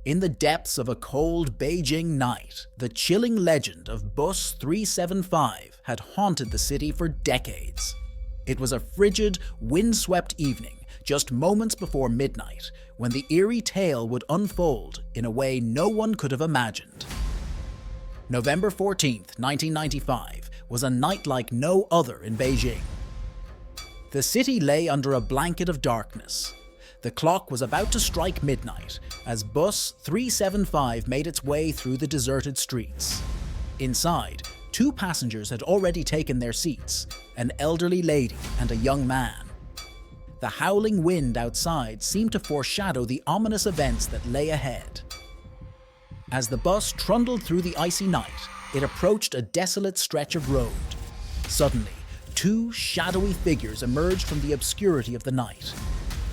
In the depths of a cold Beijing night, the chilling legend of Bus 375 had haunted the city for decades. It was a frigid, windswept evening, just moments before midnight, when the eerie tale would unfold in a way no one could have imagined. November 14th, 1995 was a night like no other in Beijing. The city lay under a blanket of darkness. The clock was about to strike midnight as Bus 375 made its way through the deserted streets. Inside, two passengers had already taken their seats, an elderly lady and a young man. The howling wind outside seemed to foreshadow the ominous events that lay ahead. As the bus trundled through the icy night, it approached a desolate stretch of road. Suddenly, two shadowy figures emerged from the obscurity of the night.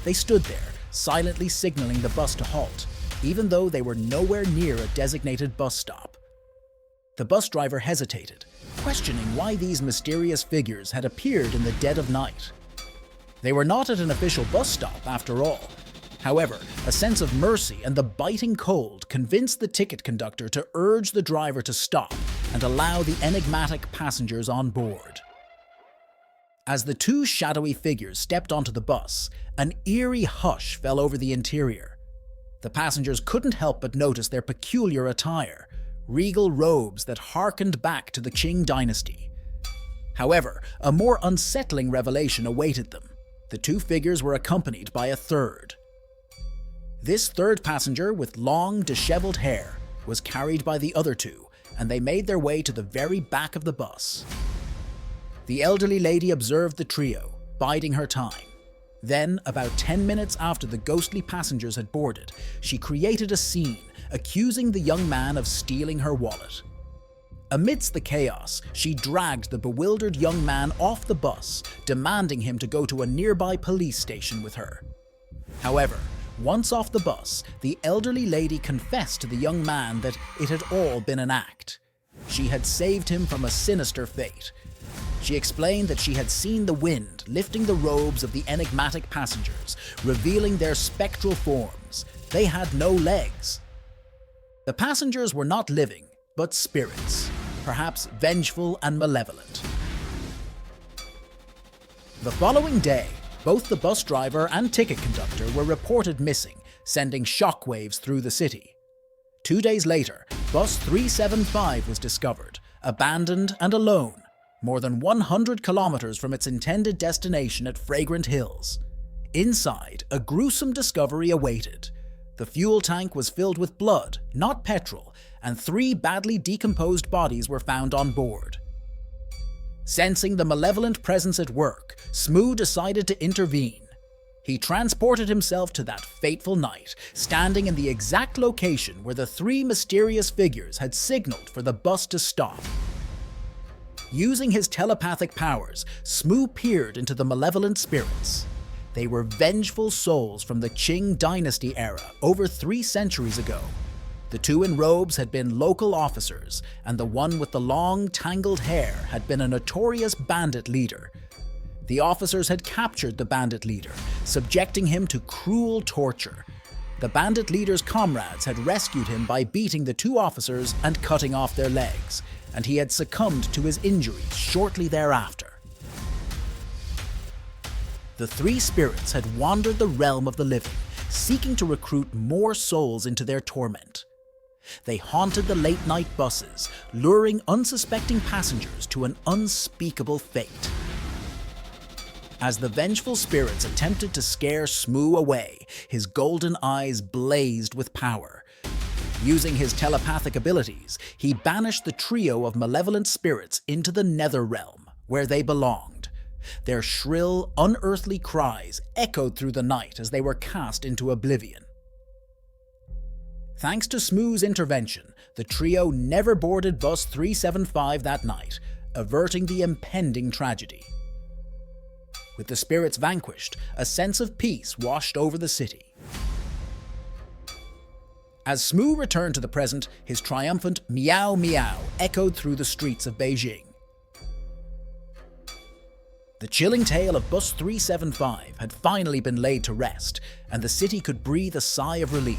They stood there, silently signaling the bus to halt, even though they were nowhere near a designated bus stop. The bus driver hesitated, questioning why these mysterious figures had appeared in the dead of night. They were not at an official bus stop, after all. However, a sense of mercy and the biting cold convinced the ticket conductor to urge the driver to stop and allow the enigmatic passengers on board. As the two shadowy figures stepped onto the bus, an eerie hush fell over the interior. The passengers couldn't help but notice their peculiar attire, regal robes that harkened back to the Qing dynasty. However, a more unsettling revelation awaited them. The two figures were accompanied by a third. This third passenger, with long, disheveled hair, was carried by the other two, and they made their way to the very back of the bus. The elderly lady observed the trio, biding her time. Then, about 10 minutes after the ghostly passengers had boarded, she created a scene, accusing the young man of stealing her wallet. Amidst the chaos, she dragged the bewildered young man off the bus, demanding him to go to a nearby police station with her. However, once off the bus, the elderly lady confessed to the young man that it had all been an act. She had saved him from a sinister fate. She explained that she had seen the wind lifting the robes of the enigmatic passengers, revealing their spectral forms. They had no legs. The passengers were not living, but spirits, perhaps vengeful and malevolent. The following day, both the bus driver and ticket conductor were reported missing, sending shockwaves through the city. 2 days later, Bus 375 was discovered, abandoned and alone, more than 100 kilometers from its intended destination at Fragrant Hills. Inside, a gruesome discovery awaited. The fuel tank was filled with blood, not petrol, and 3 badly decomposed bodies were found on board. Sensing the malevolent presence at work, Smoo decided to intervene. He transported himself to that fateful night, standing in the exact location where the 3 mysterious figures had signaled for the bus to stop. Using his telepathic powers, Smoo peered into the malevolent spirits. They were vengeful souls from the Qing dynasty era over 3 centuries ago. The two in robes had been local officers, and the one with the long, tangled hair had been a notorious bandit leader. The officers had captured the bandit leader, subjecting him to cruel torture. The bandit leader's comrades had rescued him by beating the 2 officers and cutting off their legs, and he had succumbed to his injuries shortly thereafter. The 3 spirits had wandered the realm of the living, seeking to recruit more souls into their torment. They haunted the late-night buses, luring unsuspecting passengers to an unspeakable fate. As the vengeful spirits attempted to scare Smoo away, his golden eyes blazed with power. Using his telepathic abilities, he banished the trio of malevolent spirits into the nether realm, where they belonged. Their shrill, unearthly cries echoed through the night as they were cast into oblivion. Thanks to Smoo's intervention, the trio never boarded Bus 375 that night, averting the impending tragedy. With the spirits vanquished, a sense of peace washed over the city. As Smoo returned to the present, his triumphant meow meow echoed through the streets of Beijing. The chilling tale of Bus 375 had finally been laid to rest, and the city could breathe a sigh of relief.